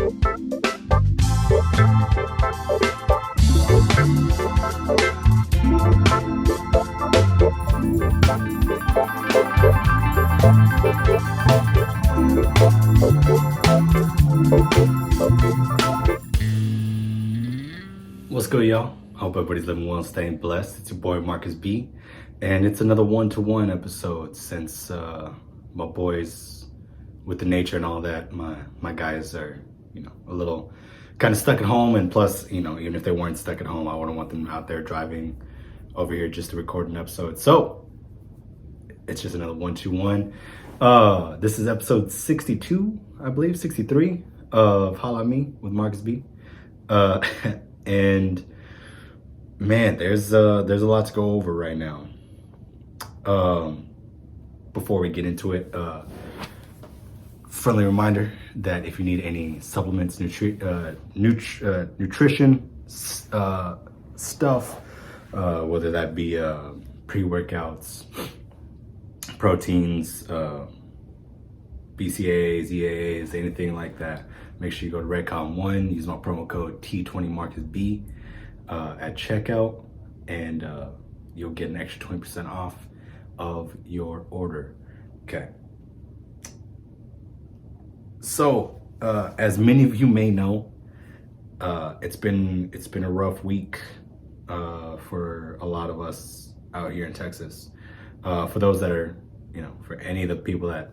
What's good, y'all? Hope everybody's living well and staying blessed. It's your boy Marcus B, and it's another one-to-one episode since my boys with the nature and all that. My guys are, a little kind of stuck at home, and plus, even if they weren't stuck at home, I wouldn't want them out there driving over here just to record an episode. So it's just another one-to-one. This is episode 62, I believe, 63 of Holla at Me with Marcus B. And man, there's a lot to go over right now. Before we get into it, friendly reminder that if you need any supplements, nutrition stuff, whether that be pre-workouts, proteins, BCAAs, EAAs, anything like that, make sure you go to Redcom1, use my promo code T20MarcusB at checkout, and you'll get an extra 20% off of your order. Okay. So, as many of you may know, it's been a rough week for a lot of us out here in Texas. For those that are, for any of the people that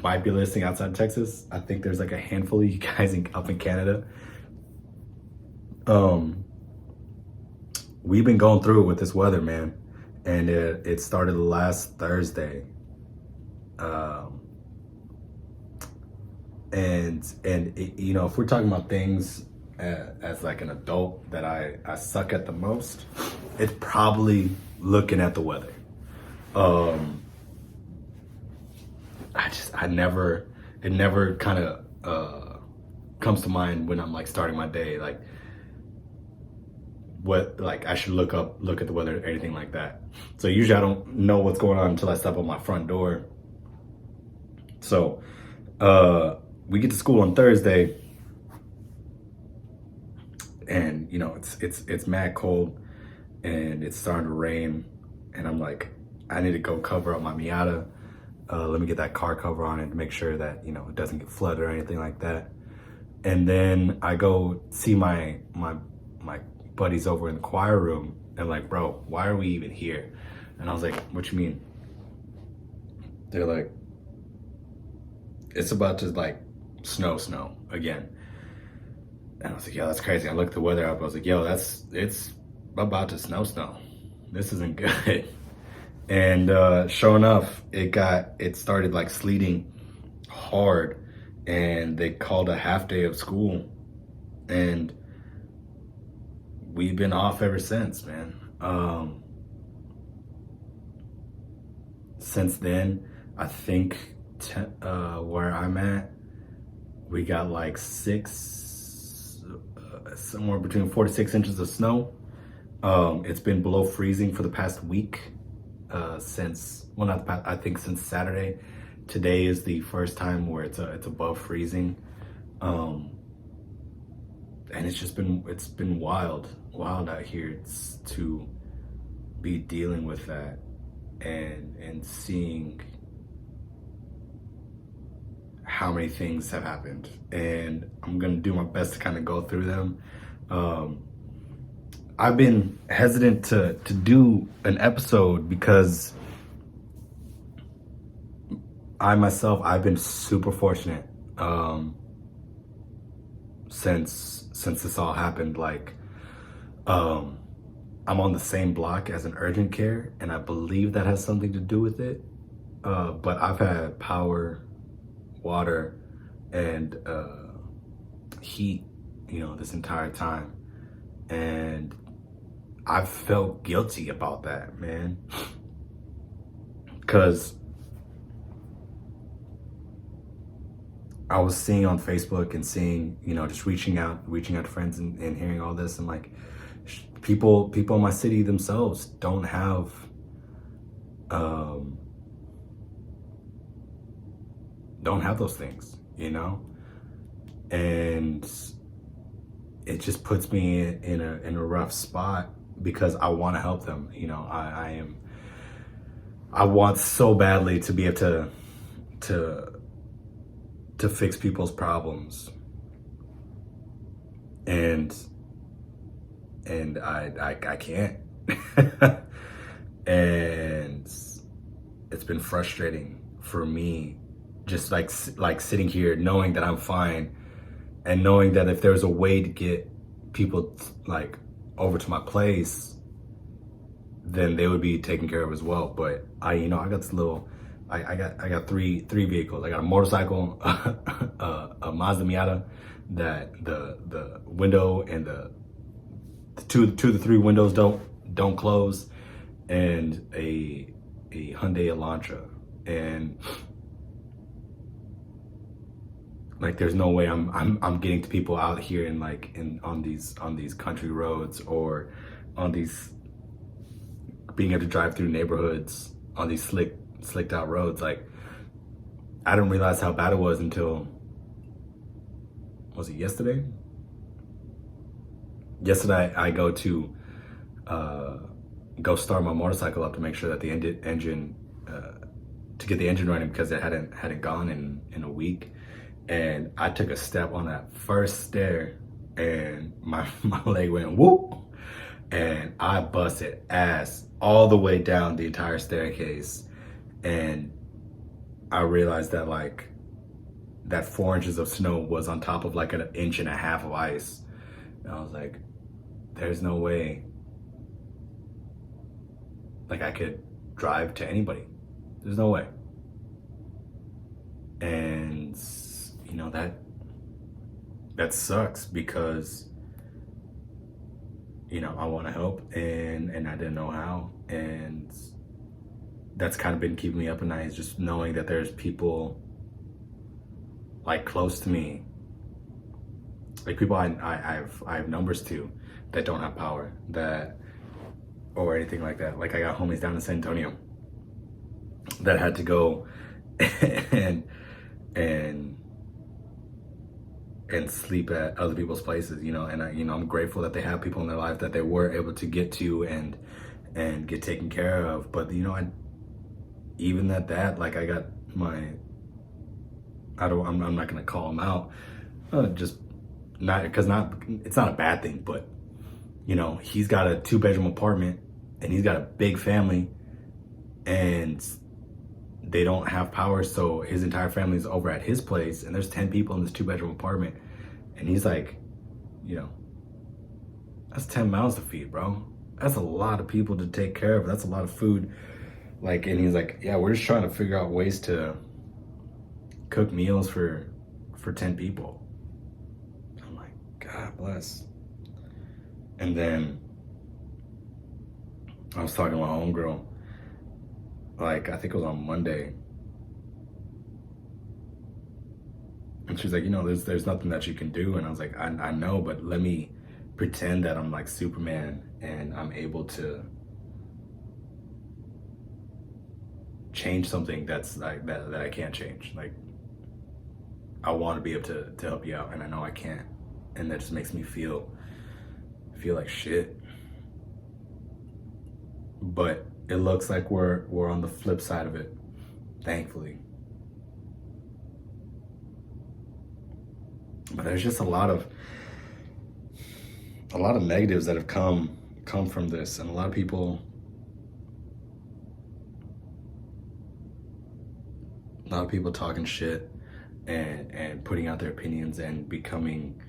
might be listening outside Texas, I think there's like a handful of you guys up in Canada. We've been going through it with this weather, man, and it started last Thursday. And it, if we're talking about things as like an adult that I suck at the most, it's probably looking at the weather. It never kind of comes to mind when I'm like starting my day, like what, like I should look at the weather or anything like that. So usually I don't know what's going on until I step on my front door. So we get to school on Thursday, and it's mad cold, and it's starting to rain, and I'm like, I need to go cover up my Miata. Let me get that car cover on it to make sure that, it doesn't get flooded or anything like that. And then I go see my buddies over in the choir room, and like, bro, why are we even here? And I was like, what you mean? They're like, it's about to like snow again. And I was like, yo, that's crazy. I looked the weather up. I was like, yo, it's about to snow. This isn't good. And sure enough, it started like sleeting hard, and they called a half day of school, and we've been off ever since, man. Since then, I think where I'm at, we got like somewhere between 4 to 6 inches of snow. It's been below freezing for the past week. Since Saturday. Today is the first time where it's above freezing, and it's been wild out here to be dealing with that and seeing how many things have happened, and I'm gonna do my best to kind of go through them. I've been hesitant to do an episode because I've been super fortunate since this all happened. Like, I'm on the same block as an urgent care, and I believe that has something to do with it. But I've had power, water, and heat, this entire time, and I've felt guilty about that, man, because I was seeing on Facebook and seeing, just reaching out to friends and hearing all this, and like people in my city themselves don't have those things, and it just puts me in a rough spot because I want to help them. You know, I want so badly to be able to fix people's problems, and I can't. And it's been frustrating for me, just like sitting here knowing that I'm fine, and knowing that if there's a way to get people like over to my place, then they would be taken care of as well. But I got this little, I got three vehicles. I got a motorcycle, a Mazda Miata, that the window and the two of the three windows don't close, and a Hyundai Elantra. And like, there's no way I'm getting to people out here on these country roads, or on these, being able to drive through neighborhoods on these slicked out roads. Like, I didn't realize how bad it was until, was it yesterday? Yesterday I go to go start my motorcycle up to make sure that the engine to get the engine running, because it hadn't gone in a week. And I took a step on that first stair, and my leg went whoop, and I busted ass all the way down the entire staircase. And I realized that like that 4 inches of snow was on top of like 1.5 inches of ice. And I was like, there's no way like I could drive to anybody. There's no way. And you know, that sucks, because you know, I want to help, and I didn't know how. And that's kind of been keeping me up at night, is just knowing that there's people like close to me, like people I have numbers to, that don't have power, that, or anything like that. Like, I got homies down in San Antonio that had to go and sleep at other people's places, you know. And I'm grateful that they have people in their life that they were able to get to and get taken care of. But you know, even at that, like, I got I'm not gonna call him out, just not because it's not a bad thing, but you know, he's got a 2-bedroom apartment and he's got a big family, and they don't have power, so his entire family is over at his place, and there's 10 people in this 2-bedroom apartment, and he's like, you know, that's 10 mouths to feed, bro. That's a lot of people to take care of. That's a lot of food. Like, and he's like, yeah, we're just trying to figure out ways to cook meals for 10 people. I'm like, God bless. And then I was talking to my homegirl, like, I think it was on Monday, and she's like, you know, there's nothing that you can do. And I was like, I know, but let me pretend that I'm like Superman and I'm able to change something that's like that I can't change. Like, I want to be able to help you out, and I know I can't, and that just makes me feel like shit. But it looks like we're on the flip side of it, thankfully. But there's just a lot of negatives that have come from this, and a lot of people talking shit and putting out their opinions, and becoming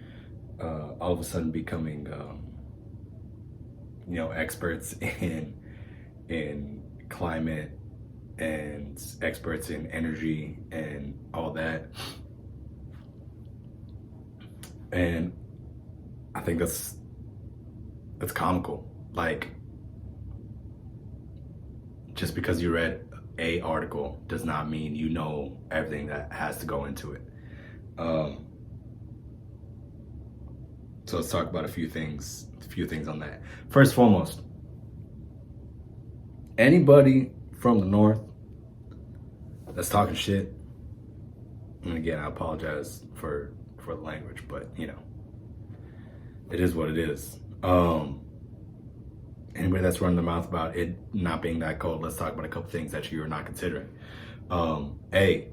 all of a sudden becoming you know, experts in climate, and experts in energy and all that. And I think that's comical. Like, just because you read a article does not mean you know everything that has to go into it. So let's talk about a few things on that. First and foremost, anybody from the north that's talking shit, and again, I apologize for for the language, but you know, it is what it is. Anybody that's running their mouth about it not being that cold, let's talk about a couple things that you are not considering. A,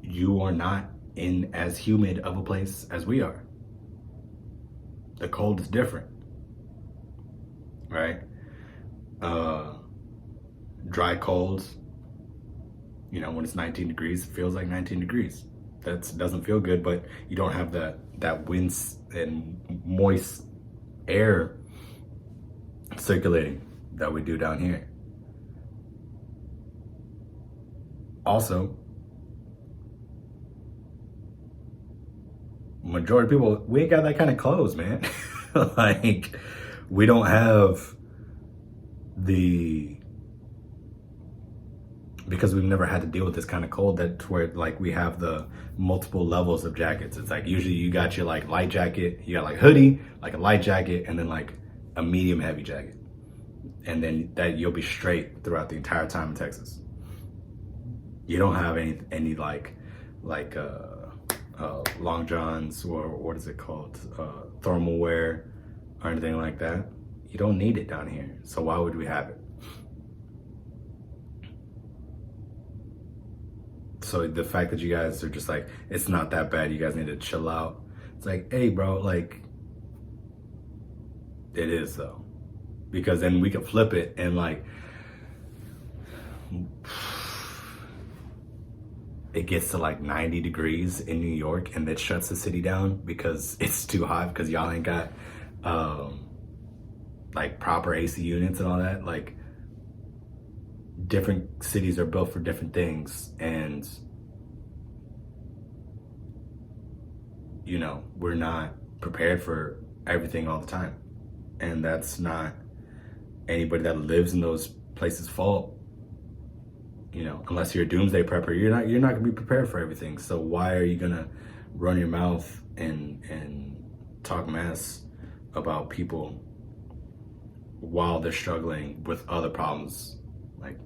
you are not in as humid of a place as we are. The cold is different, right? Dry colds, you know, when it's 19 degrees, it feels like 19 degrees. That doesn't feel good, but you don't have that wind and moist air circulating that we do down here. Also, majority of people, we ain't got that kind of clothes, man. Like, we don't have because we've never had to deal with this kind of cold, that's where like we have the multiple levels of jackets. It's like usually you got your like light jacket, you got like hoodie, like a light jacket, and then like a medium heavy jacket. And then that you'll be straight throughout the entire time in Texas. You don't have any like long johns or what is it called, thermal wear or anything like that. You don't need it down here, so why would we have it? So the fact that you guys are just like, it's not that bad, you guys need to chill out. It's like, hey bro, like, it is though. Because then we can flip it and like, it gets to like 90 degrees in New York and that shuts the city down because it's too hot because y'all ain't got like proper AC units and all that. Like, different cities are built for different things, and you know, we're not prepared for everything all the time, and that's not anybody that lives in those places' fault. You know, unless you're a doomsday prepper, you're not gonna be prepared for everything. So why are you gonna run your mouth and talk mess about people while they're struggling with other problems? Like,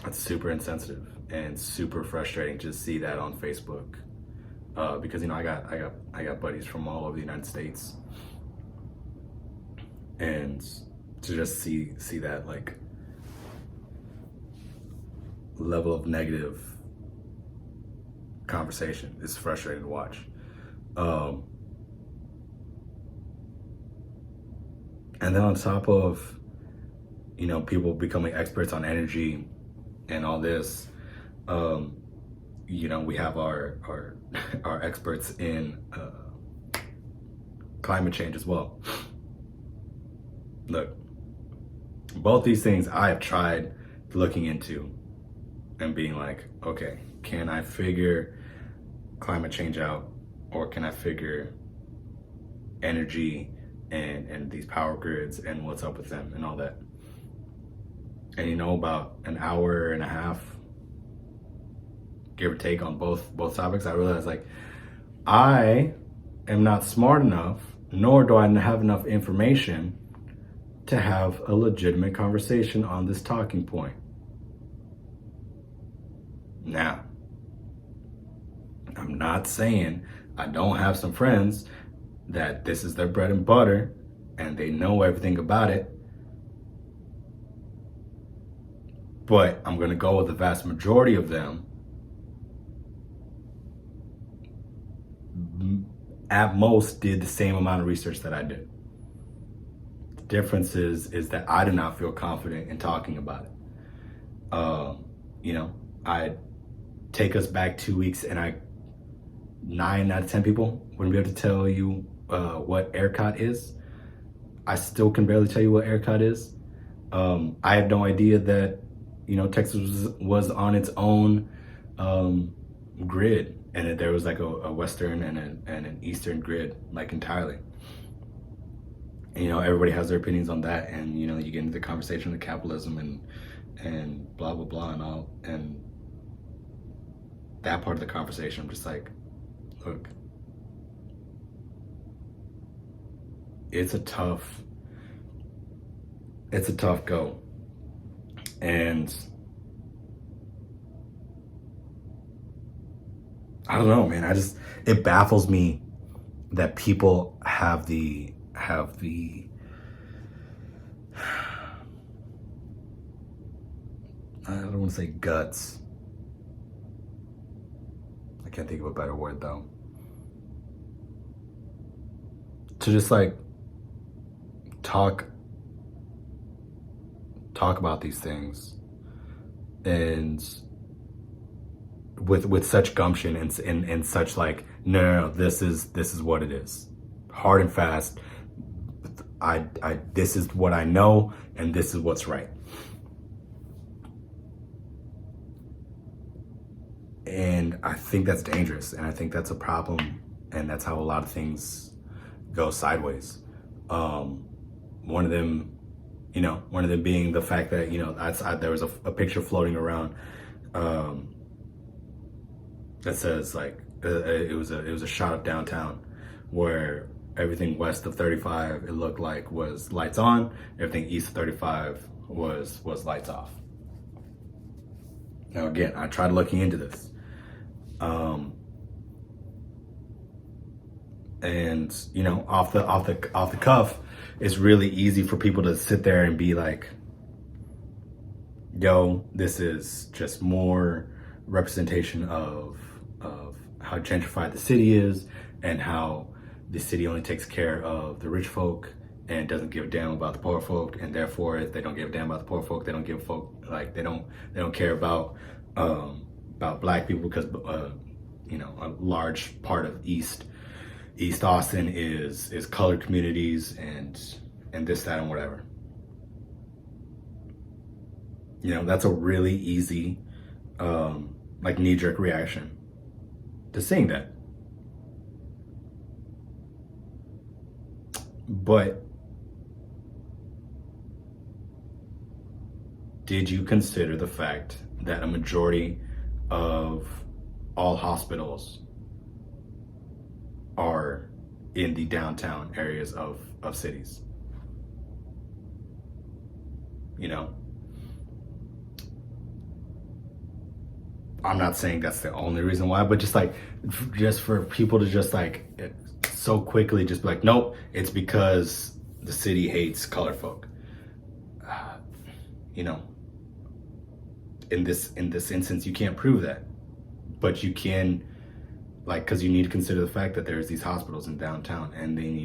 it's super insensitive and super frustrating to see that on Facebook, because you know I got buddies from all over the United States, and to just see that like level of negative conversation is frustrating to watch. And then on top of, you know, people becoming experts on energy and all this, you know, we have our experts in climate change as well. Look, both these things I have tried looking into and being like, okay, can I figure climate change out, or can I figure energy and these power grids and what's up with them and all that? And you know, about an hour and a half, give or take, on both topics, I realized like I am not smart enough, nor do I have enough information to have a legitimate conversation on this talking point. Now, I'm not saying I don't have some friends that this is their bread and butter and they know everything about it, but I'm gonna go with the vast majority of them at most did the same amount of research that I did. The difference is that I do not feel confident in talking about it. You know, I take us back 2 weeks and 9 out of 10 people wouldn't be able to tell you what ERCOT is. I still can barely tell you what ERCOT is. I had no idea that, you know, Texas was on its own grid, and that there was like a western and an eastern grid, like entirely. And, you know, everybody has their opinions on that, and you know, you get into the conversation of capitalism and blah blah blah and all, and that part of the conversation, I'm just like, look, it's a tough go. And I don't know, man. It baffles me that people have the I don't want to say guts. I can't think of a better word though. To just like talk about these things and with such gumption and such like no, this is what it is, hard and fast. I this is what I know and this is what's right. And I think that's dangerous, and I think that's a problem, and that's how a lot of things go sideways. One of them being the fact that, there was a picture floating around that says like it was a shot of downtown where everything west of 35 it looked like was lights on, everything east of 35 was lights off. Now again, I tried looking into this. And off the cuff, it's really easy for people to sit there and be like, yo, this is just more representation of how gentrified the city is and how the city only takes care of the rich folk and doesn't give a damn about the poor folk, and therefore if they don't give a damn about the poor folk, they don't give folk like they don't care about black people because a large part of East Austin is colored communities and this, that, and whatever. That's a really easy like knee-jerk reaction to saying that. But did you consider the fact that a majority of all hospitals are in the downtown areas of cities? I'm not saying that's the only reason why, but just for people to just like so quickly just be like, nope, it's because the city hates colored folk. In this instance, you can't prove that, but you can, like, because you need to consider the fact that there's these hospitals in downtown, and then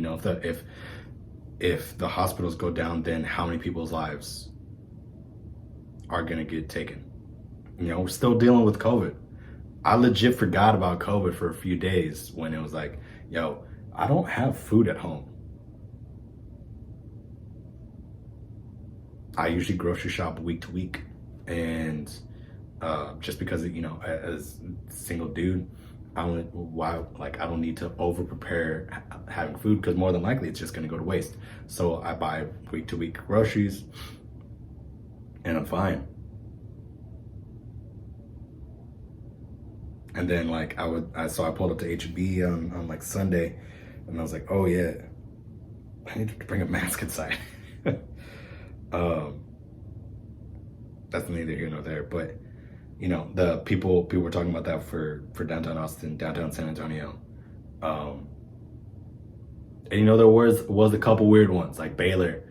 if the hospitals go down, then how many people's lives are gonna get taken? We're still dealing with COVID. I legit forgot about COVID for a few days when it was like, yo, I don't have food at home. I usually grocery shop week to week, and just because as a single dude, I don't need to over prepare having food, because more than likely it's just going to go to waste. So I buy week to week groceries, and I'm fine. And then so I pulled up to H-E-B on like Sunday, and I was like, oh yeah, I need to bring a mask inside. That's neither here nor there, but the people were talking about that for downtown Austin, downtown San Antonio, and there was a couple weird ones like Baylor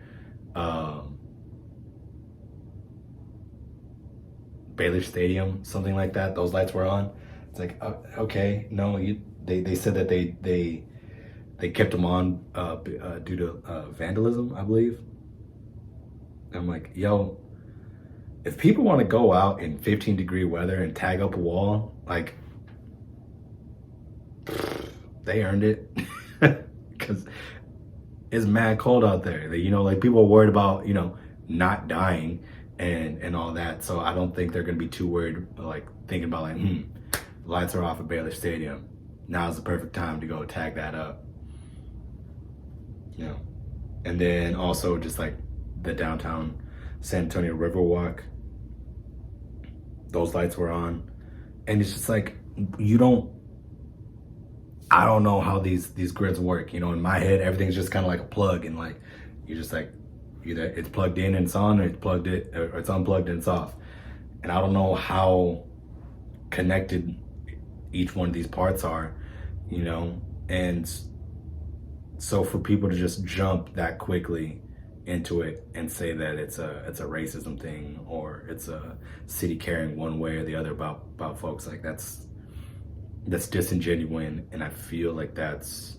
Stadium, something like that. Those lights were on. It's like, okay, no, they said that they kept them on due to vandalism, I believe. I'm like, yo, if people want to go out in 15-degree weather and tag up a wall, like, they earned it. Because it's mad cold out there. People are worried about, not dying and all that. So I don't think they're going to be too worried, like, thinking about, like, lights are off at Baylor Stadium. Now's the perfect time to go tag that up. And then also just, like, the downtown San Antonio Riverwalk, those lights were on, and it's just like, I don't know how these grids work. In my head, everything's just kind of like a plug, and like you're just like, either it's plugged in and it's on, or it's unplugged and it's off. And I don't know how connected each one of these parts are, you know. And so for people to just jump that quickly into it and say that it's a racism thing, or it's a city caring one way or the other about folks, like that's disingenuous. And I feel like that's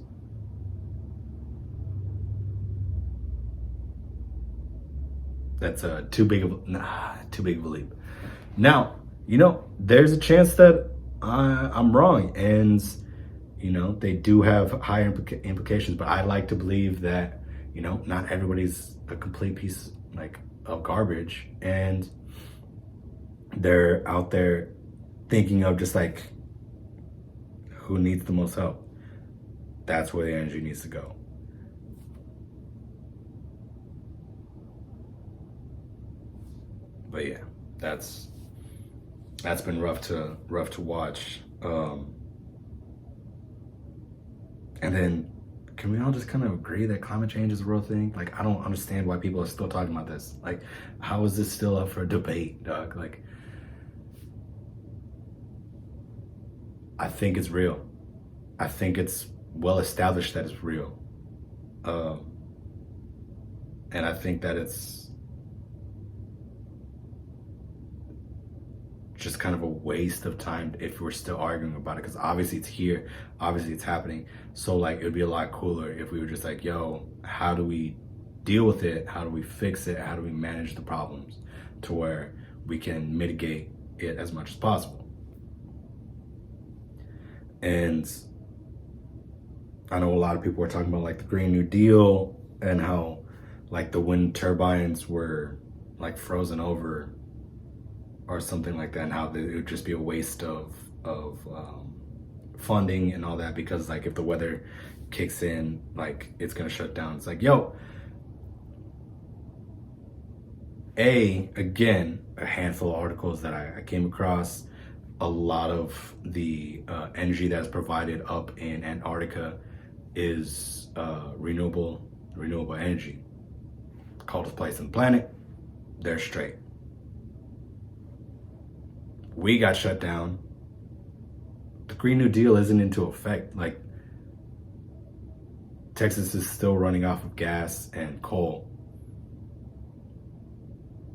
too big of a leap. Now, you know, there's a chance that I'm wrong, and you know, they do have high implications, but I like to believe that, you know, not everybody's a complete piece like of garbage, and they're out there thinking of just like who needs the most help. That's where the energy needs to go. But yeah, that's been rough to watch. And then, can we all just kind of agree that climate change is a real thing? Like, I don't understand why people are still talking about this. Like, how is this still up for debate, dog? Like, I think it's real. I think it's well established that it's real. And I think that it's just kind of a waste of time if we're still arguing about it, because obviously it's here, obviously it's happening. So like, it would be a lot cooler if we were just like, yo, how do we deal with it? How do we fix it? How do we manage the problems to where we can mitigate it as much as possible? And I know a lot of people were talking about like the Green New Deal and how like the wind turbines were like frozen over or something like that, and how it would just be a waste of funding and all that, because like if the weather kicks in, like it's gonna shut down. It's like, yo, again, a handful of articles that I came across, a lot of the energy that's provided up in Antarctica is renewable energy. Coldest place on the planet, they're straight. We got shut down. The Green New Deal isn't into effect. Like, Texas is still running off of gas and coal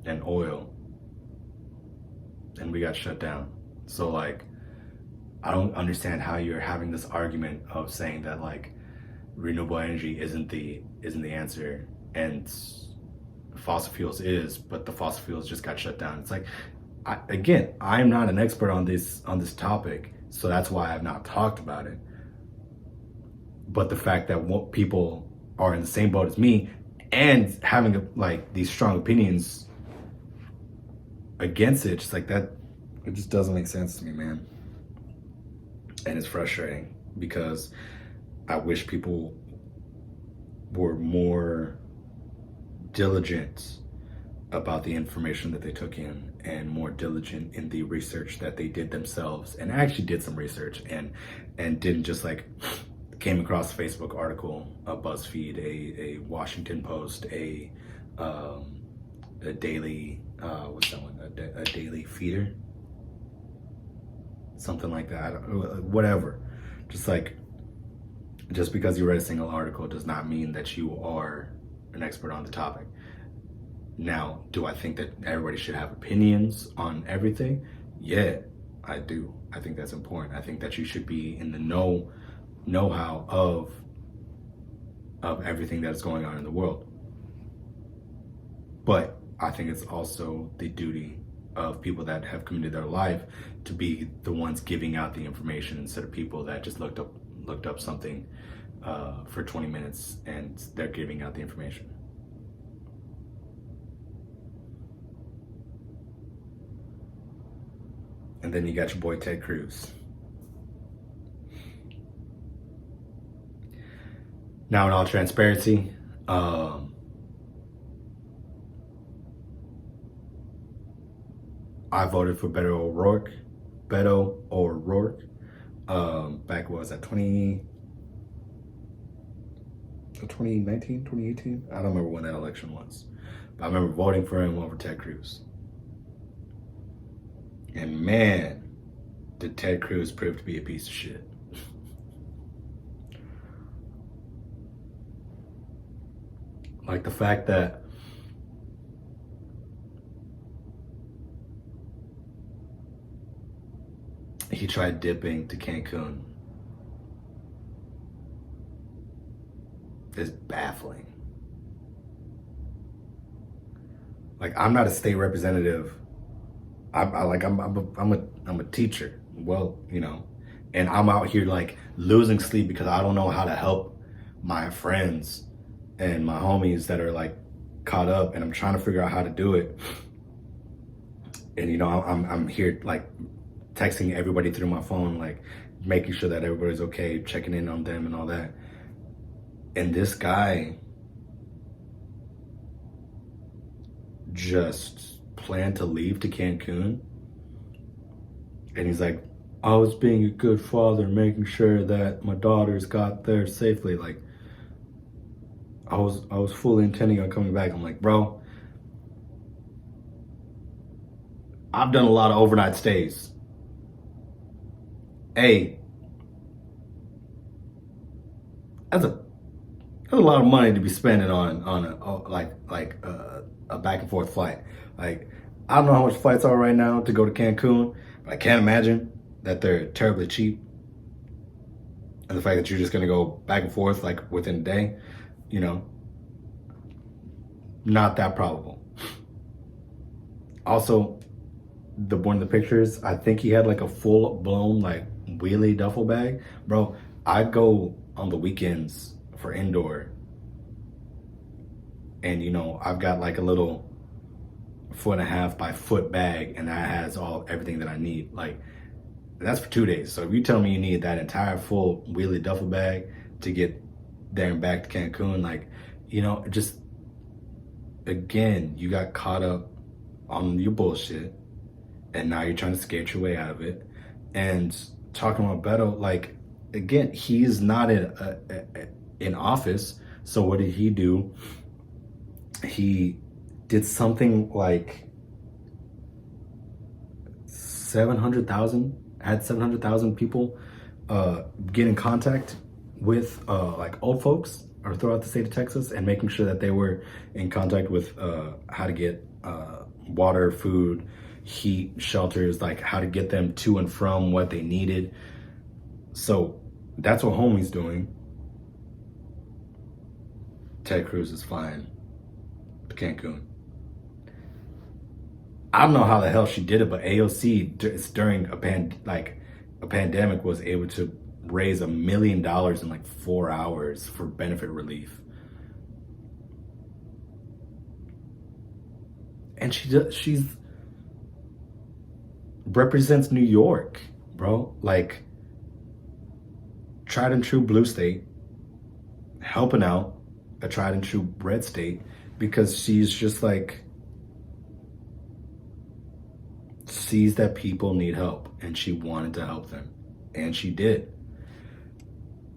and oil, and we got shut down. So like, I don't understand how you're having this argument of saying that like renewable energy isn't the answer, and fossil fuels is, but the fossil fuels just got shut down. It's like, I'm not an expert on this topic, so that's why I've not talked about it. But the fact that people are in the same boat as me and having like these strong opinions against it, just like that, it just doesn't make sense to me, man. And it's frustrating because I wish people were more diligent about the information that they took in, and more diligent in the research that they did themselves, and actually did some research and didn't just like came across a Facebook article, a BuzzFeed, a Washington Post, a daily what's that one, a daily feeder, something like that, whatever. Just because you read a single article does not mean that you are an expert on the topic. Now, do I think that everybody should have opinions on everything? Yeah, I do. I think that's important. I think that you should be in the know-how of everything that's going on in the world. But I think it's also the duty of people that have committed their life to be the ones giving out the information, instead of people that just looked up something for 20 minutes and they're giving out the information. And then you got your boy Ted Cruz. Now, in all transparency, I voted for Beto O'Rourke. Back, what was that, 2019, 2018? I don't remember when that election was. But I remember voting for him over Ted Cruz. And man, did Ted Cruz prove to be a piece of shit? Like the fact that he tried dipping to Cancun is baffling. Like, I'm not a state representative. I'm a teacher. Well, you know, and I'm out here like losing sleep because I don't know how to help my friends and my homies that are like caught up, and I'm trying to figure out how to do it. And you know, I'm here like texting everybody through my phone, like making sure that everybody's okay, checking in on them and all that. And this guy just planned to leave to Cancun, and he's like, I was being a good father, making sure that my daughters got there safely. Like, I was fully intending on coming back. I'm like, bro, I've done a lot of overnight stays. Hey, that's a lot of money to be spending on a back and forth flight. Like, I don't know how much flights are right now to go to Cancun, but I can't imagine that they're terribly cheap. And the fact that you're just gonna go back and forth like within a day, you know, not that probable. Also, one of the pictures, I think he had like a full blown like wheelie duffel bag. Bro, I'd go on the weekends for indoor, and you know, I've got like a little 1.5 by foot bag, and that has everything that I need. Like, that's for 2 days. So if you tell me you need that entire full wheelie duffel bag to get there and back to Cancun, like, you know, just again, you got caught up on your bullshit, and now you're trying to skate your way out of it. And talking about Beto, like, again, he's not in office. So what did he do? He did something like 700,000, had 700,000 people get in contact with like old folks or throughout the state of Texas, and making sure that they were in contact with how to get water, food, heat, shelters, like how to get them to and from what they needed. So that's what homie's doing. Ted Cruz is flying to Cancun. I don't know how the hell she did it, but AOC during a pandemic was able to raise $1 million in like 4 hours for benefit relief. And she's represents New York, bro. Like, tried and true blue state, helping out a tried and true red state, because she's just like, sees that people need help, and she wanted to help them, and she did.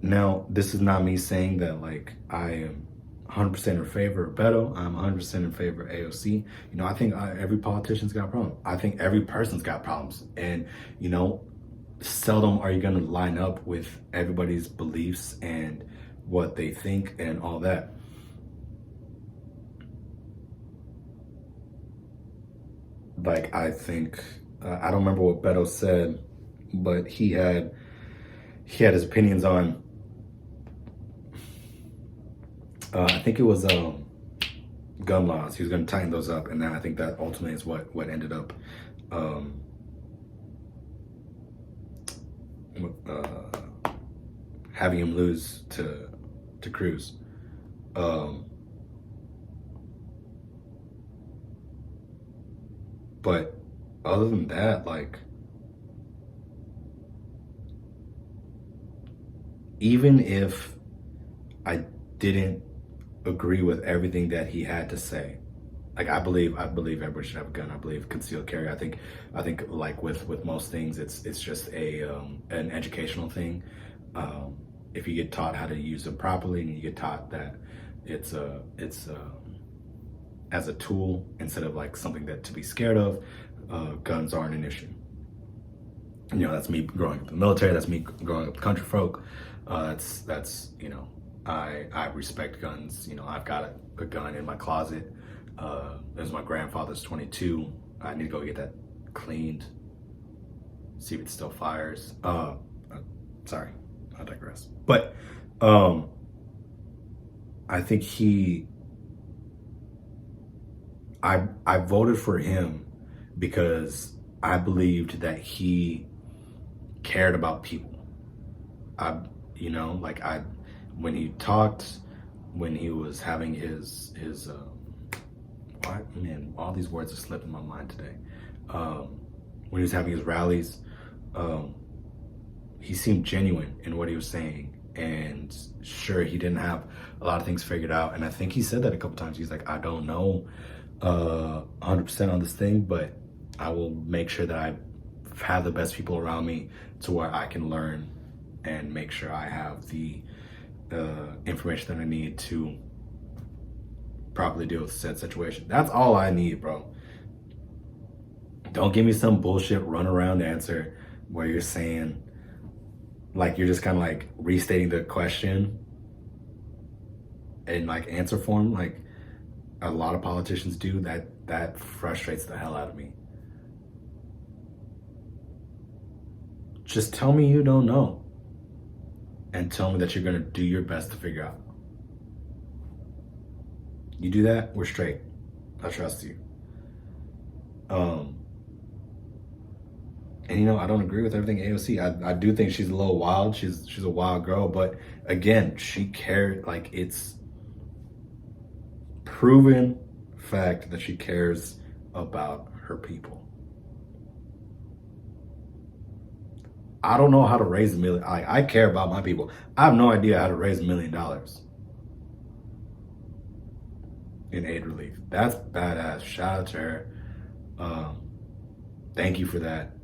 Now, this is not me saying that like I am 100% in favor of Beto. I'm 100% in favor of AOC. You know, I think every politician's got a problem. I think every person's got problems, and you know, seldom are you going to line up with everybody's beliefs and what they think and all that. Like, I think I don't remember what Beto said, but he had his opinions on I think it was gun laws. He was going to tighten those up, and then I think that ultimately is what ended up having him lose to Cruz. But other than that, like, even if I didn't agree with everything that he had to say, like, I believe everybody should have a gun. I believe concealed carry. I think like with most things, it's just an educational thing. If you get taught how to use them properly, and you get taught that it's as a tool instead of like something that to be scared of, guns aren't an issue. That's me growing up in the military. That's me growing up with country folk. That's I respect guns. I've got a gun in my closet. There's my grandfather's 22. I need to go get that cleaned. See if it still fires. Sorry, I digress. But I think I voted for him because I believed that he cared about people. When he talked, when he was having his all these words are slipping my mind today. When he was having his rallies, he seemed genuine in what he was saying. And sure, he didn't have a lot of things figured out. And I think he said that a couple times. He's like, I don't know 100% on this thing, but I will make sure that I have the best people around me to where I can learn and make sure I have the information that I need to properly deal with said situation. That's all I need, bro. Don't give me some bullshit run around answer where you're saying, like, you're just kind of like restating the question in like answer form, like a lot of politicians do. That frustrates the hell out of me. Just tell me you don't know. And tell me that you're going to do your best to figure out. You do that, we're straight. I trust you. And I don't agree with everything AOC. I do think she's a little wild. She's a wild girl, but again, she cared. Like, it's proven fact that she cares about her people. I don't know how to raise $1 million. I care about my people. I have no idea how to raise $1 million in aid relief. That's badass. Shout out to her. Thank you for that.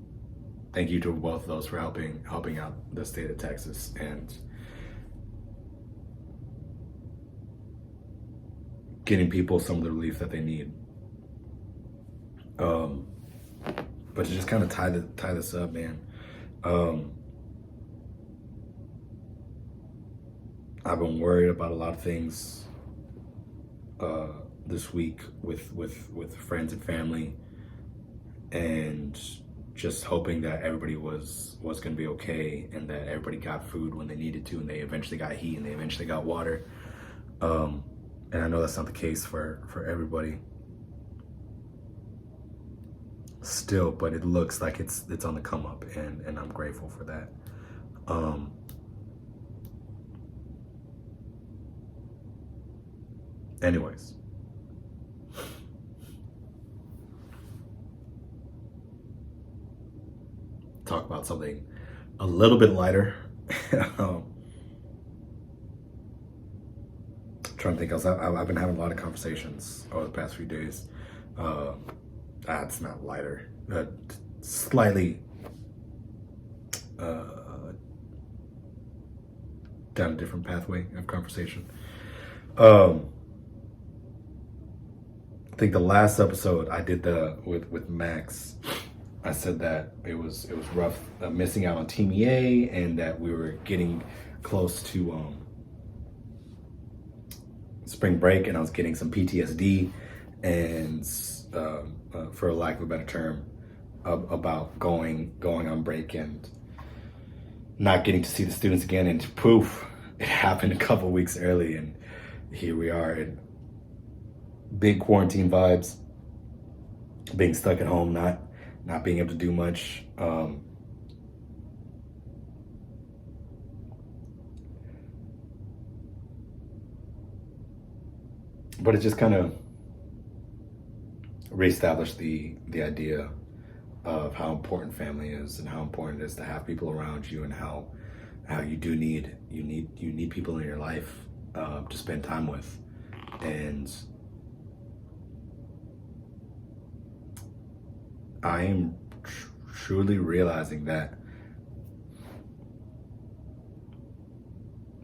Thank you to both of those for helping out the state of Texas and getting people some of the relief that they need. But to just kind of tie this up, man. I've been worried about a lot of things this week with friends and family, and just hoping that everybody was going to be okay, and that everybody got food when they needed to, and they eventually got heat, and they eventually got water. And I know that's not the case for everybody still, but it looks like it's on the come up, and I'm grateful for that. Anyways, talk about something a little bit lighter. Trying to think else. I've been having a lot of conversations over the past few days. That's not lighter. Slightly down a different pathway of conversation. I think the last episode I did with Max, I said that it was rough missing out on Team EA, and that we were getting close to spring break, and I was getting some PTSD, and for lack of a better term, about going on break and not getting to see the students again, and poof, it happened a couple weeks early, and here we are in big quarantine vibes, being stuck at home, not being able to do much. But it just kind of reestablished the idea of how important family is, and how important it is to have people around you, and how you do need people in your life to spend time with. And I am truly realizing that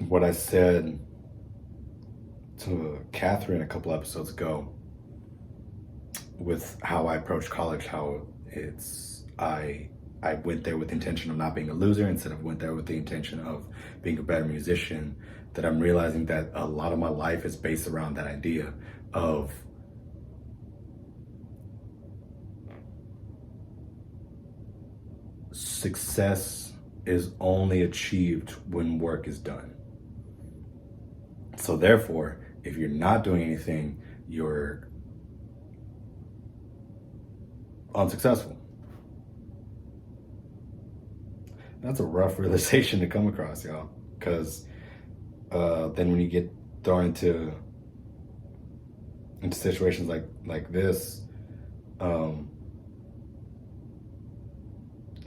what I said to Catherine a couple episodes ago with how I approach college, how I I went there with the intention of not being a loser, instead of went there with the intention of being a better musician, that I'm realizing that a lot of my life is based around that idea of success is only achieved when work is done. So therefore, if you're not doing anything, you're unsuccessful. That's a rough realization to come across, y'all, because then when you get thrown into situations like this,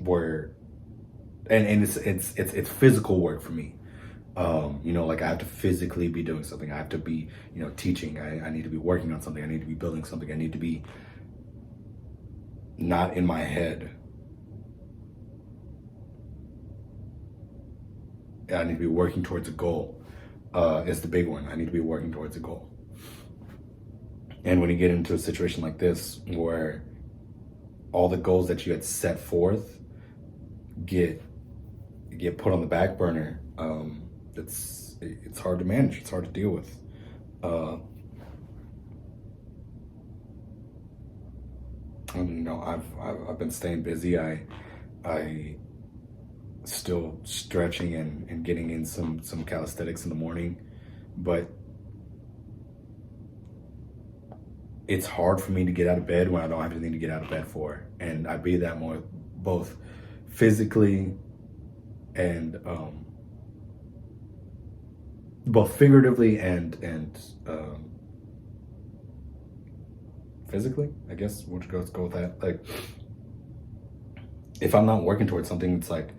where and it's physical work for me. Like I have to physically be doing something. I have to be, teaching. I need to be working on something. I need to be building something. I need to be not in my head. I need to be working towards a goal. Is the big one. I need to be working towards a goal. And when you get into a situation like this, where all the goals that you had set forth get put on the back burner, it's hard to manage. It's hard to deal with. I've been staying busy. I still stretching and getting in some calisthenics in the morning, but it's hard for me to get out of bed when I don't have anything to get out of bed for. And I be that more both physically and both figuratively and physically, I guess. We'll just go with that. Like, if I'm not working towards something, it's like,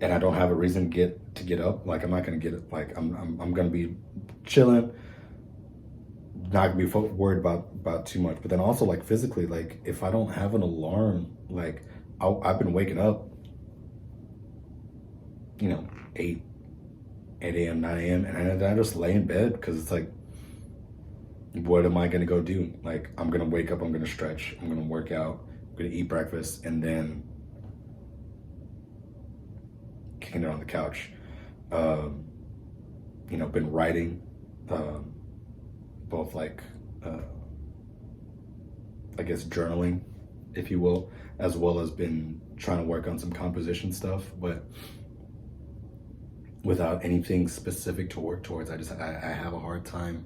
and I don't have a reason to get up, like I'm not gonna get it. Like I'm gonna be chilling, not gonna be worried about too much. But then also, like, physically, like if I don't have an alarm, like I've been waking up, 8 a.m., 9 a.m. and I just lay in bed, because it's like, what am I gonna go do? Like, I'm gonna wake up, I'm gonna stretch, I'm gonna work out, I'm gonna eat breakfast, and then kicking it on the couch. Been writing, both like I guess journaling, if you will, as well as been trying to work on some composition stuff, but without anything specific to work towards. I have a hard time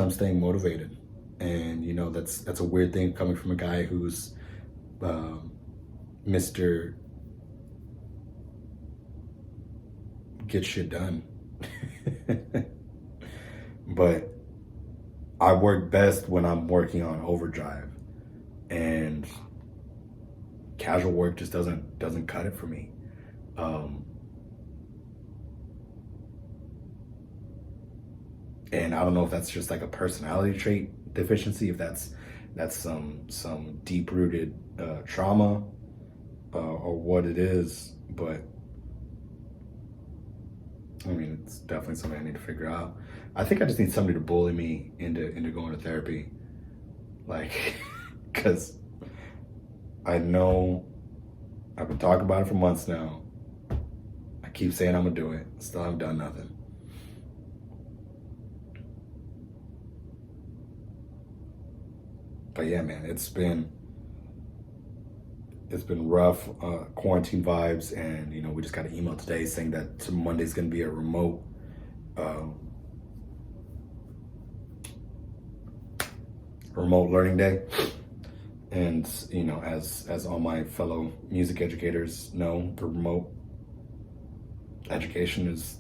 staying motivated. And that's a weird thing coming from a guy who's Mr. Get shit done. But I work best when I'm working on overdrive, and casual work just doesn't cut it for me. And I don't know if that's just like a personality trait deficiency, if that's some deep-rooted trauma, or what it is. But I mean, it's definitely something I need to figure out. I think I just need somebody to bully me into going to therapy, like, because I know I've been talking about it for months now. I keep saying I'm gonna do it, still haven't done nothing. But yeah, man, it's been rough, quarantine vibes, and we just got an email today saying that Monday's gonna be a remote learning day. And as all my fellow music educators know, the remote education is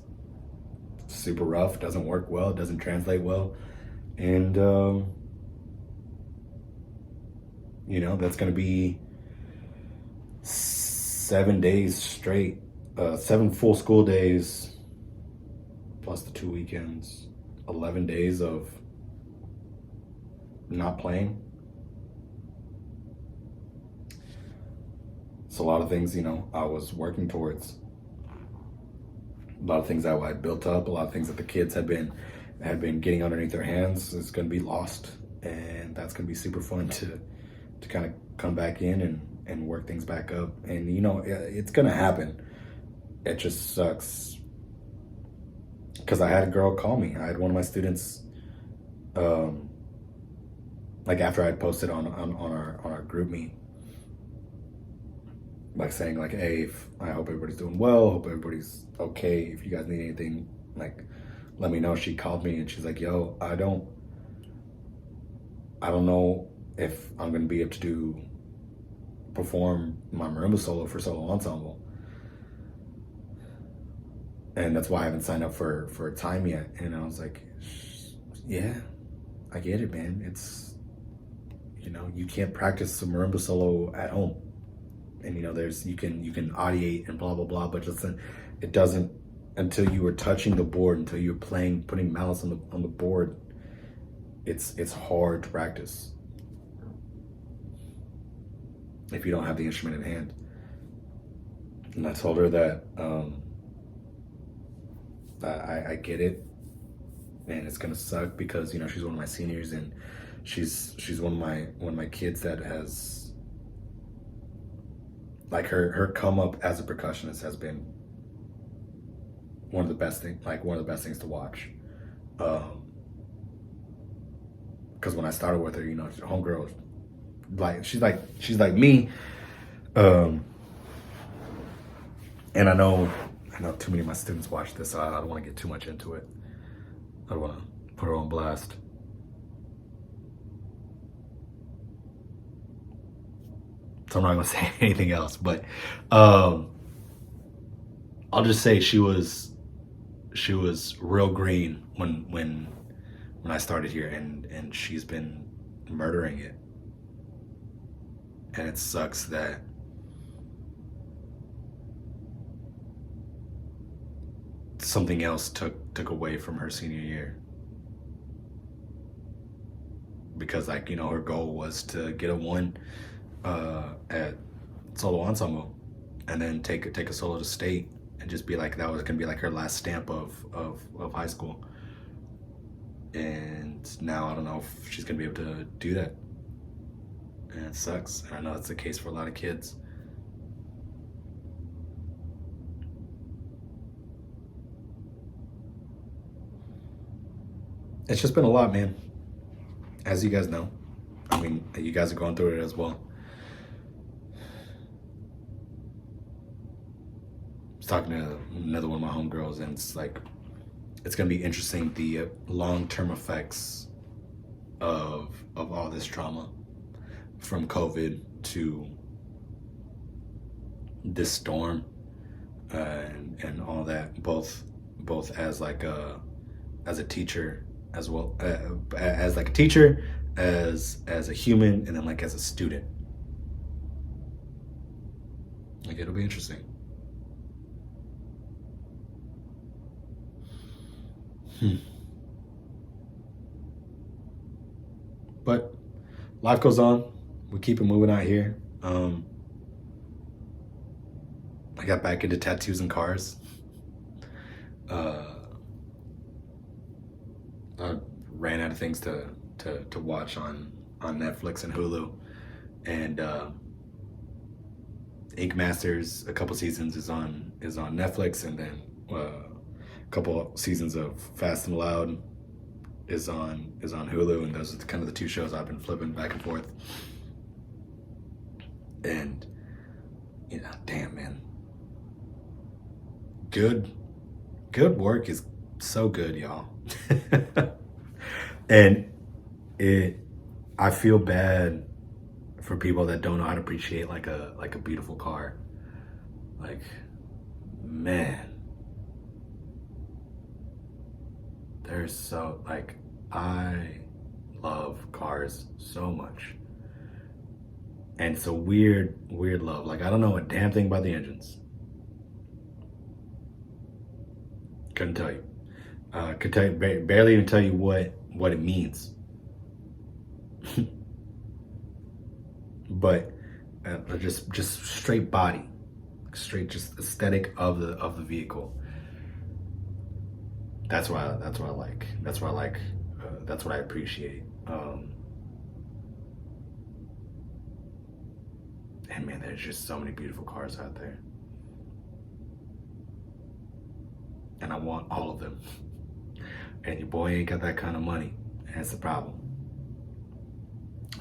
super rough, doesn't work well, doesn't translate well, and that's gonna be 7 days straight, 7 full school days, plus the 2 weekends, 11 days of not playing. It's a lot of things, I was working towards. A lot of things that I built up, a lot of things that the kids had been getting underneath their hands is going to be lost, and that's going to be super fun to kind of come back in and work things back up. And you know, it's gonna happen. It just sucks because I had a girl call me. I had one of my students, like after I'd posted on our group meet, like saying like, hey, I hope everybody's doing well, hope everybody's okay. If you guys need anything, like, let me know. She called me and she's like, yo, I don't know if I'm gonna be able to perform my marimba solo for solo ensemble, and that's why I haven't signed up for a time yet. And I was like, yeah, I get it, man. It's, you know, you can't practice a marimba solo at home, and you know, you can audiate and blah blah blah, but just it doesn't, until you were touching the board, until you're playing, putting malice on the board, it's hard to practice if you don't have the instrument in hand. And I told her that I get it, and it's gonna suck because, you know, she's one of my seniors, and she's one of my kids that has, like, her come up as a percussionist has been one of the best things to watch. Because when I started with her, you know, homegirl, like she's like me, and I know too many of my students watch this, so I don't want to get too much into it. I don't want to put her on blast. So I'm not gonna say anything else, but I'll just say she was real green when I started here, and she's been murdering it. And it sucks that something else took away from her senior year. Because, like, you know, her goal was to get a 1 at solo ensemble, and then take a solo to state, and just be like, that was gonna be like her last stamp of high school. And now I don't know if she's gonna be able to do that. And it sucks. And I know that's the case for a lot of kids. It's just been a lot, man. As you guys know. I mean, you guys are going through it as well. I was talking to another one of my homegirls, and it's like, it's gonna be interesting, the long-term effects of all this trauma, from COVID to this storm, and all that, both as like as a teacher, as well as like a teacher, as a human, and then like as a student. Like, it'll be interesting. But life goes on. We keep it moving out here. I got back into tattoos and cars. I ran out of things to watch on Netflix and Hulu, and Ink Masters, a couple seasons is on Netflix, and then a couple seasons of Fast and Loud is on Hulu, and those are kind of the two shows I've been flipping back and forth. And, you know, damn, man, good work is so good, y'all. And I feel bad for people that don't know how to appreciate like a beautiful car. Like, man, there's so, like, I love cars so much. And it's a weird love. Like, I don't know a damn thing about the engines. Couldn't tell you. Could tell you, barely even tell you what it means. But just straight body, straight just aesthetic of the vehicle. That's what I like. That's what I appreciate. And man, there's just so many beautiful cars out there. And I want all of them. And your boy ain't got that kind of money. And that's the problem.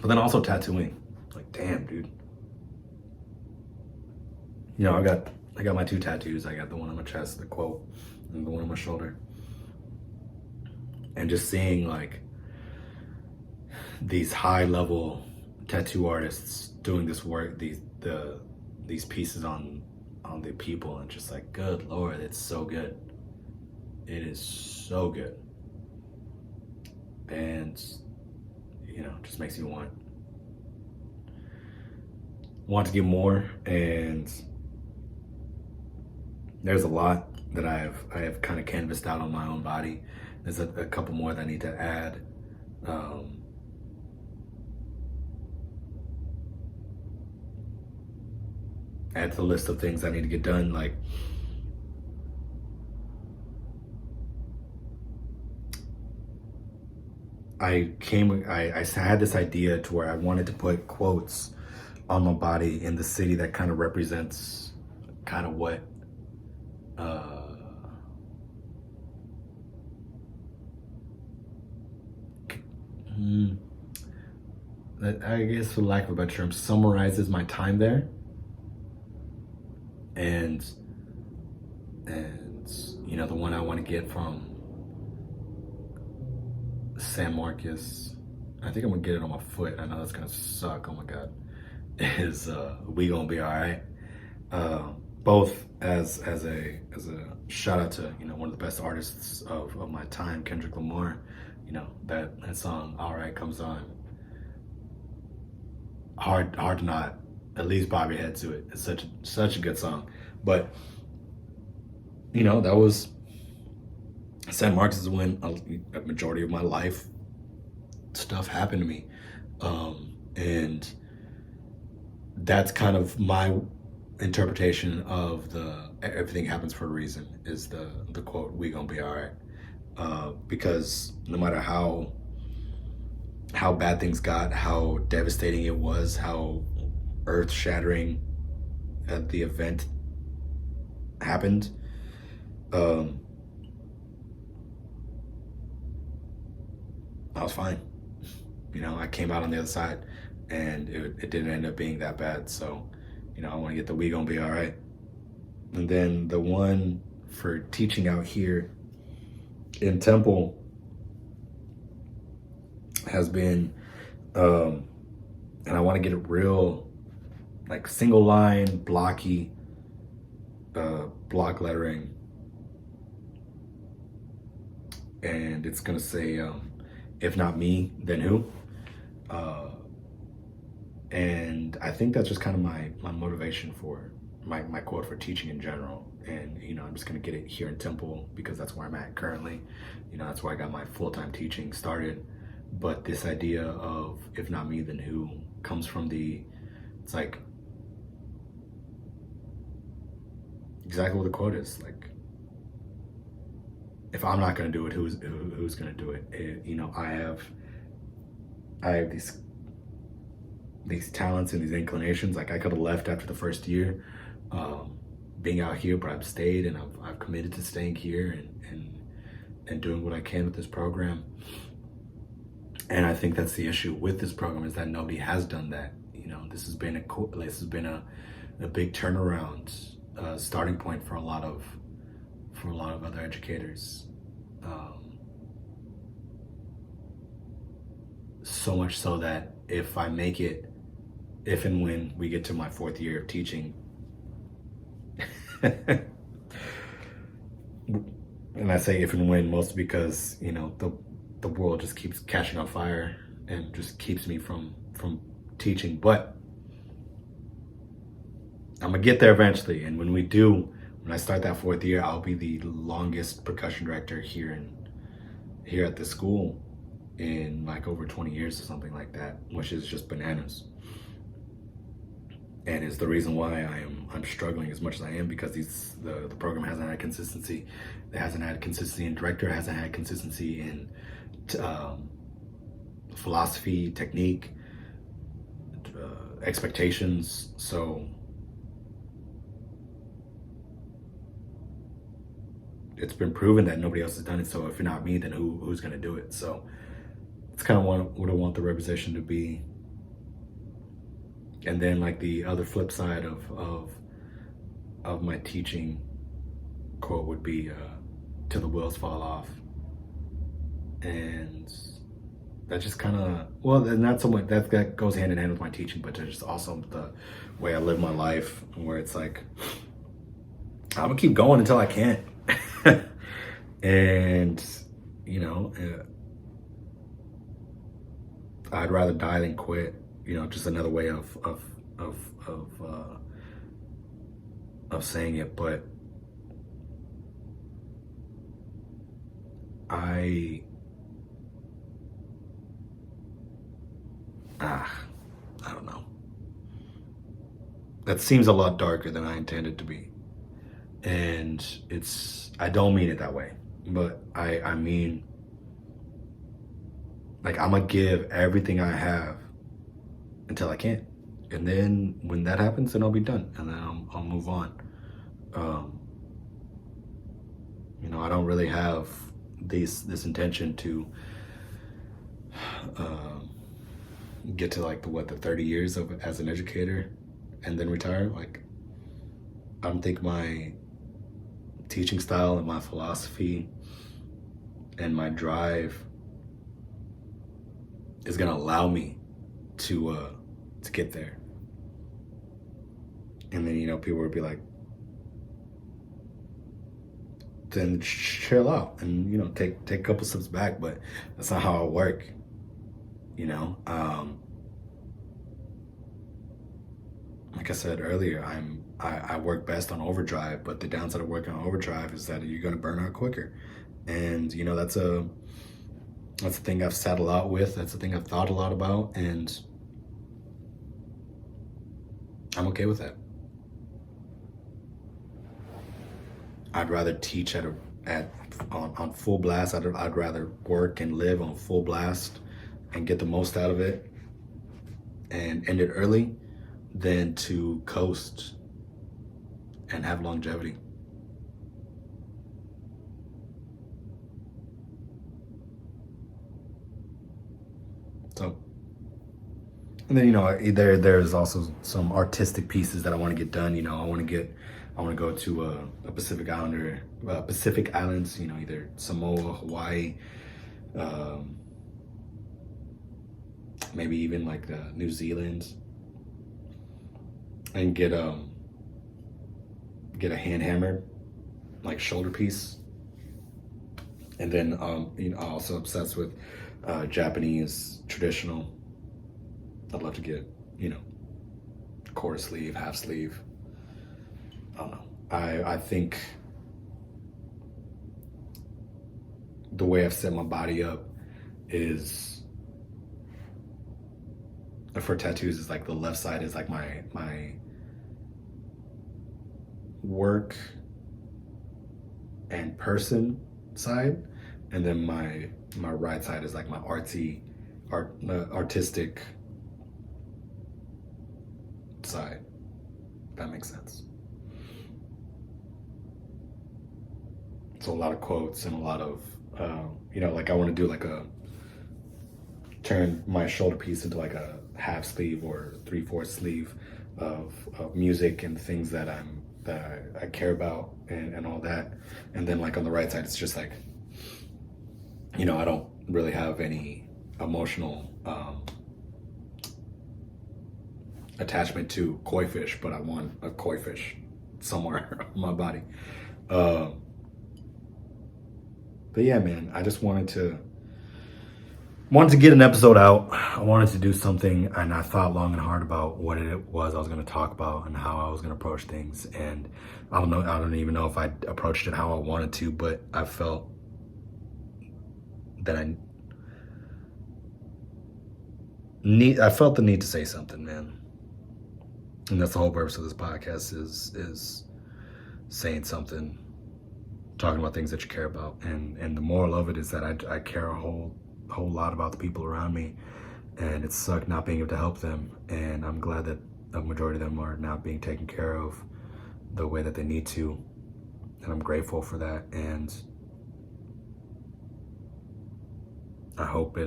But then also tattooing. Like, damn, dude. You know, I got my 2 tattoos. I got the one on my chest, the quote, and the one on my shoulder. And just seeing like these high level tattoo artists doing this work, these pieces on the people, and just like, good Lord, it's so good. It is so good. And you know, just makes me want to get more. And there's a lot that I have kind of canvassed out on my own body. There's a couple more that I need to add. Add to the list of things I need to get done. Like, I had this idea to where I wanted to put quotes on my body in the city that kind of represents kind of what that, I guess for lack of a better term, summarizes my time there. And you know, the one I want to get from San Marcos, I think I'm gonna get it on my foot. I know that's gonna suck. Oh my God, is We Gon Be Alright. Both as a shout out to, you know, one of the best artists of my time, Kendrick Lamar. You know, that song Alright comes on. Hard to not at least bob your head to it. It's such a good song. But you know, that was San Marcos is when a majority of my life stuff happened to me. And that's kind of my interpretation of the everything happens for a reason, is the quote, we gonna be alright. Because no matter how bad things got, how devastating it was, how earth-shattering the event happened, I was fine. You know, I came out on the other side, and it didn't end up being that bad. So, you know, I want to get the We Gon Be Alright. And then the one for teaching out here in Temple has been, and I want to get it real, like single line, blocky, block lettering. And it's gonna say, if not me, then who? And I think that's just kind of my motivation for my quote for teaching in general. And, you know, I'm just gonna get it here in Temple because that's where I'm at currently. You know, that's where I got my full-time teaching started. But this idea of if not me, then who comes from it's like exactly what the quote is. Like, if I'm not gonna do it, who's gonna do it? You know, I have these talents and these inclinations. Like, I could have left after the first year, being out here, but I've stayed, and I've committed to staying here and doing what I can with this program. And I think that's the issue with this program, is that nobody has done that. You know, this has been a big turnaround, starting point for a lot of other educators. So much so that if I make it, if and when we get to my 4th year of teaching, and I say if and when mostly because, you know, the world just keeps catching on fire and just keeps me from teaching. But I'm gonna get there eventually. And when I start that 4th year, I'll be the longest percussion director here at the school in like over 20 years or something like that, which is just bananas. And it's the reason why I'm struggling as much as I am, because the program hasn't had consistency. It hasn't had consistency in director, hasn't had consistency in philosophy, technique, expectations. So it's been proven that nobody else has done it. So if you're not me, then who's gonna do it? So it's kind of what I want the representation to be. And then like the other flip side of my teaching quote would be till the wheels fall off. And that just kind of, well, not so much that goes hand in hand with my teaching, but just also the way I live my life, where it's like I'm gonna keep going until I can't. And you know, I'd rather die than quit. You know, just another way of saying it. But I don't know. That seems a lot darker than I intended to be. And I don't mean it that way, but I mean, like, I'm gonna give everything I have until I can't. And then when that happens, then I'll be done. And then I'll move on. You know, I don't really have this intention to get to like the 30 years as an educator and then retire. Like, I don't think my teaching style and my philosophy and my drive is gonna allow me to get there. And then, you know, people would be like, then chill out and, you know, take a couple steps back. But that's not how I work, you know. Like I said earlier, I work best on overdrive, but the downside of working on overdrive is that you're gonna burn out quicker. And, you know, that's a thing I've sat a lot with. That's a thing I've thought a lot about, and I'm okay with that. I'd rather teach on full blast. I'd rather work and live on full blast and get the most out of it and end it early than to coast and have longevity. So, and then, you know, there's also some artistic pieces that I want to get done. You know, I want to go to a Pacific Islands, you know, either Samoa, Hawaii, maybe even like New Zealand, and get a hand hammered like shoulder piece. And then you know, also obsessed with Japanese traditional. I'd love to get, you know, quarter sleeve, half sleeve. I don't know. I think the way I've set my body up is, for tattoos, is like the left side is like my work and person side, and then my right side is like my artistic side. If that makes sense. So a lot of quotes and a lot of you know, like I want to do like turn my shoulder piece into like a half sleeve or 3/4 sleeve of music and things that I care about and all that. And then like on the right side, it's just like, you know, I don't really have any emotional attachment to koi fish, but I want a koi fish somewhere on my body. But yeah, man, I just wanted to get an episode out. I wanted to do something, and I thought long and hard about what it was I was going to talk about and how I was going to approach things. And I don't even know if I approached it how I wanted to, but I felt that I felt the need to say something, man. And that's the whole purpose of this podcast is saying something, talking about things that you care about. And the moral of it is that I care a whole lot about the people around me, and it sucked not being able to help them. And I'm glad that a majority of them are now being taken care of the way that they need to, and I'm grateful for that. And I hope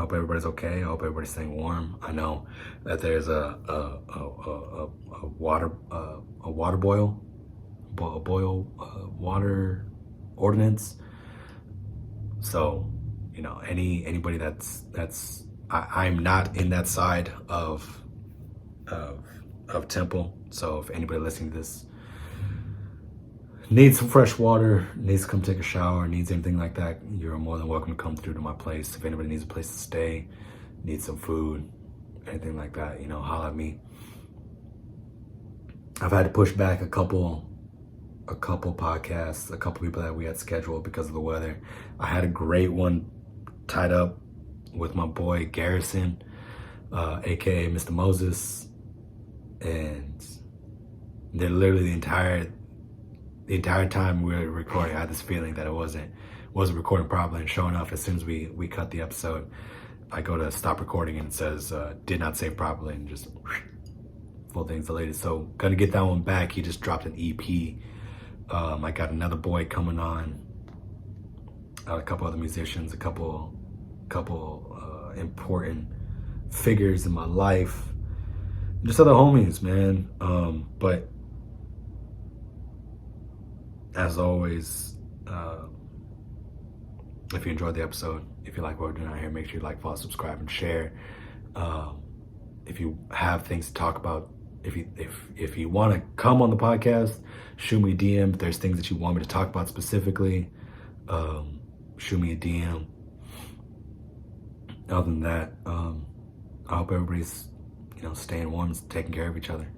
everybody's okay. I hope everybody's staying warm. I know that there's a water water ordinance. So, you know, anybody I'm not in that side of Temple. So if anybody listening to this needs some fresh water, needs to come take a shower, needs anything like that, you're more than welcome to come through to my place. If anybody needs a place to stay, needs some food, anything like that, you know, holla at me. I've had to push back a couple podcasts, a couple people that we had scheduled because of the weather. I had a great one tied up with my boy Garrison, aka Mr. Moses, and they're literally the entire time we were recording, I had this feeling that it wasn't recording properly. And sure enough, as soon as we cut the episode, I go to stop recording and it says did not save properly, and just full thing's deleted. So gonna get that one back. He just dropped an EP. I got another boy coming on, a couple other musicians, a couple important figures in my life, just other homies, man. But as always, if you enjoyed the episode, if you like what we're doing out here, make sure you like, follow, subscribe, and share. If you have things to talk about, if you want to come on the podcast, shoot me a DM. If there's things that you want me to talk about specifically, shoot me a DM. Other than that, I hope everybody's, you know, staying warm and taking care of each other.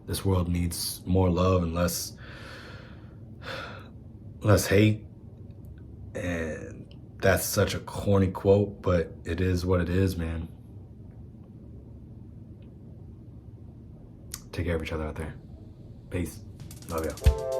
This world needs more love and less hate. And that's such a corny quote, but it is what it is, man. Take care of each other out there. Peace. Love y'all.